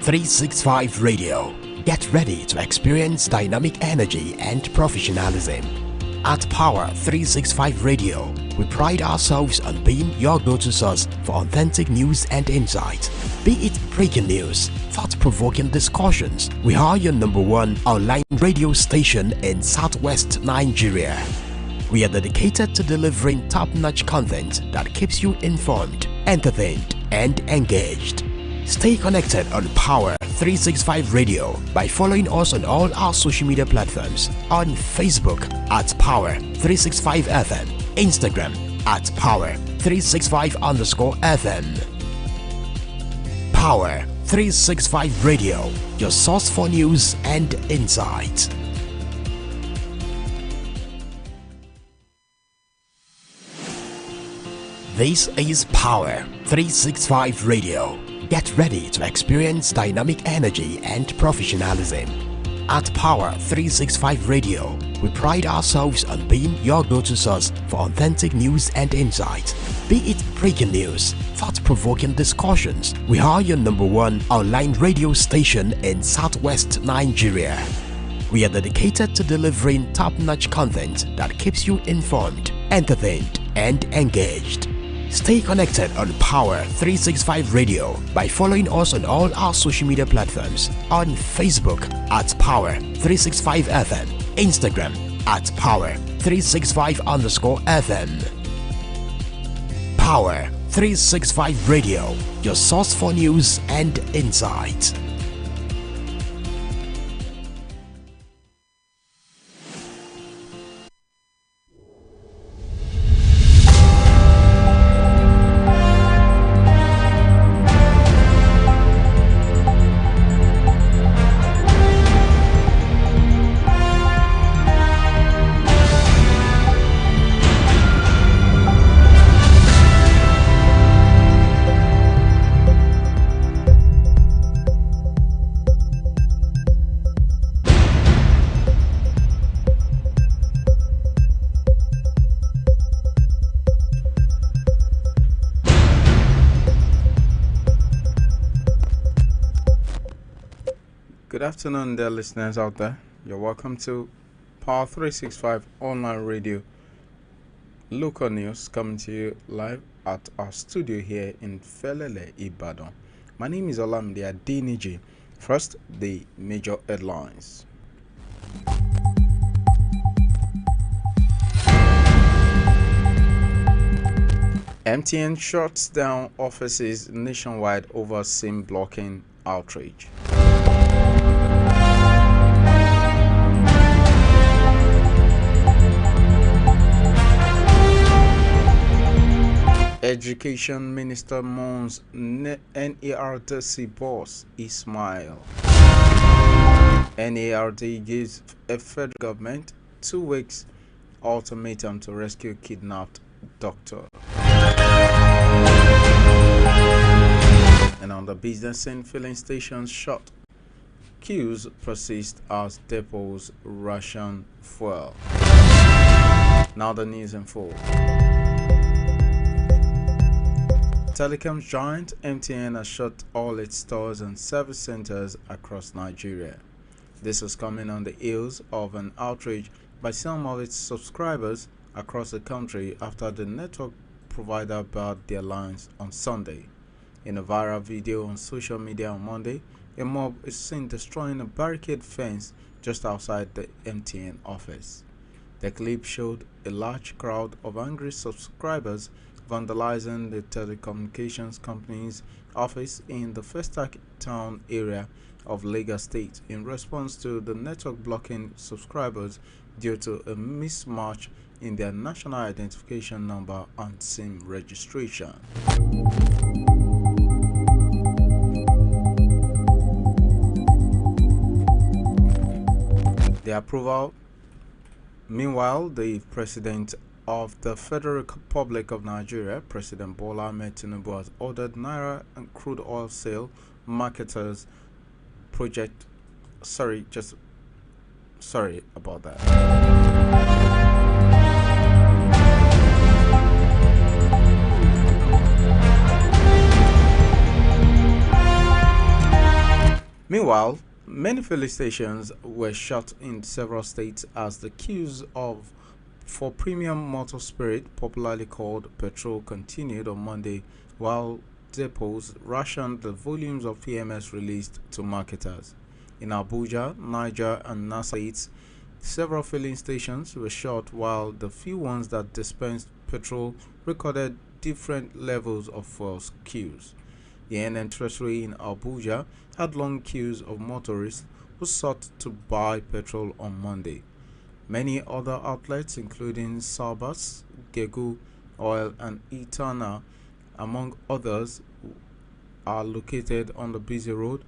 365 Radio. Get ready to experience dynamic energy and professionalism. At Power 365 Radio, we pride ourselves on being your go-to source for authentic news and insight. Be it breaking news, thought-provoking discussions, we are your #1 online radio station in Southwest Nigeria. We are dedicated to delivering top-notch content that keeps you informed, entertained, and engaged. Stay connected on Power 365 Radio by following us on all our social media platforms, on Facebook at Power 365 FM, Instagram at Power 365 _FM. Power 365 Radio, your source for news and insight. This is Power 365 Radio. Get ready to experience dynamic energy and professionalism. At Power 365 Radio, we pride ourselves on being your go-to source for authentic news and insight. Be it breaking news, thought-provoking discussions, we are your #1 online radio station in Southwest Nigeria. We are dedicated to delivering top-notch content that keeps you informed, entertained, and engaged. Stay connected on Power 365 Radio by following us on all our social media platforms, on Facebook at Power 365 FM, Instagram at Power 365 _FM. Power 365 Radio, your source for news and insight. Good afternoon, dear listeners out there. You're welcome to Power 365 Online Radio. Local news coming to you live at our studio here in Felele, Ibadan. My name is Olamide Adeniji. First, the major headlines. MTN shuts down offices nationwide over SIM blocking outrage. Education Minister mourns NERDC boss Ismail. NERD gives a federal government 2 weeks ultimatum to rescue kidnapped doctor. And on the business scene, filling stations shut. Queues persist as depots ration fuel. Now the news in full. Telecoms giant MTN has shut all its stores and service centers across Nigeria. This is coming on the heels of an outrage by some of its subscribers across the country after the network provider barred their lines on Sunday. In a viral video on social media on Monday, a mob is seen destroying a barricade fence just outside the MTN office. The clip showed a large crowd of angry subscribers vandalizing the telecommunications company's office in the Festac town area of Lagos State in response to the network blocking subscribers due to a mismatch in their national identification number and SIM registration. The approval. Meanwhile, the president of the Federal Republic of Nigeria, President Bola Ahmed Tinubu, has ordered Naira and crude oil sale marketers project. Sorry about that. Meanwhile, many filling stations were shut in several states as the queues for premium motor spirit, popularly called petrol, continued on Monday, while depots rationed the volumes of PMS released to marketers. In Abuja, Niger, and Nasarawa states, several filling stations were shut, while the few ones that dispensed petrol recorded different levels of fuel queues. The NN Treasury in Abuja had long queues of motorists who sought to buy petrol on Monday. Many other outlets, including Sabas, Gegu Oil, and Itana, among others, are located on the busy road,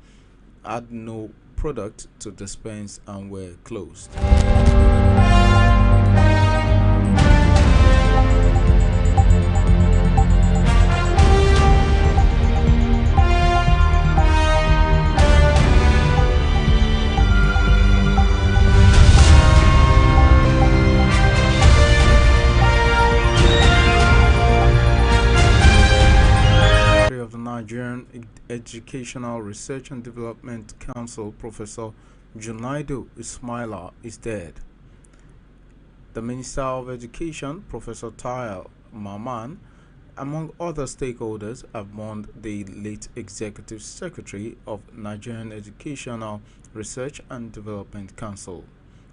had no product to dispense, and were closed. Of the Nigerian Educational Research and Development Council, Professor Junaidu Ismaila, is dead. The Minister of Education, Professor Tayo Maman, among other stakeholders, have mourned the late Executive Secretary of Nigerian Educational Research and Development Council.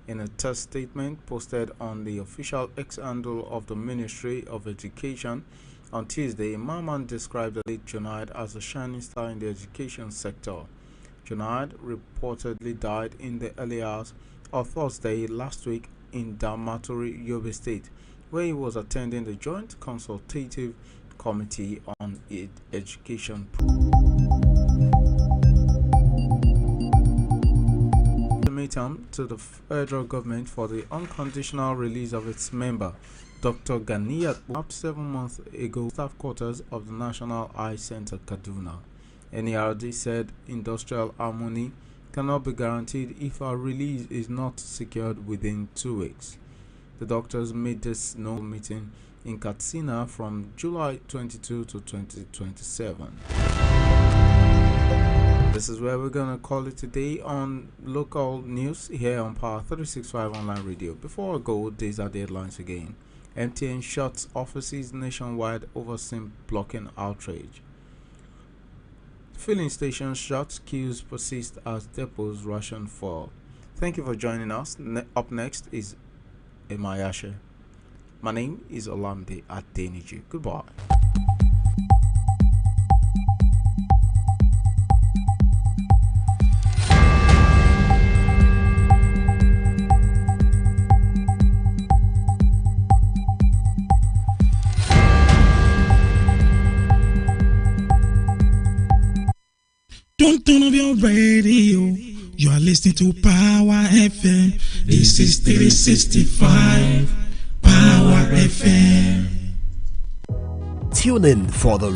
In a test statement posted on the official X handle of the Ministry of Education on Tuesday, Maman described the late Junaid as a shining star in the education sector. Junaid reportedly died in the early hours of Thursday last week in Damaturu, Yobe State, where he was attending the Joint Consultative Committee on Education. Ultimatum to the federal government for the unconditional release of its member, Dr. Ganiyat, about 7 months ago, staff quarters of the National Eye Center, Kaduna. NERD said industrial harmony cannot be guaranteed if our release is not secured within 2 weeks. The doctors made this known meeting in Katsina from July 22 to 2027. This is where we're going to call it today on local news here on Power 365 Online Radio. Before I go, these are the headlines again. MTN shuts offices nationwide over SIM blocking outrage. Filling stations shut, queues persist as depots ration fuel. Thank you for joining us. Up next is Emayashe. My name is Olamide Adeniji. Goodbye. Don't turn off your radio. You are listening to Power FM. This is 365 Power FM. Tune in for the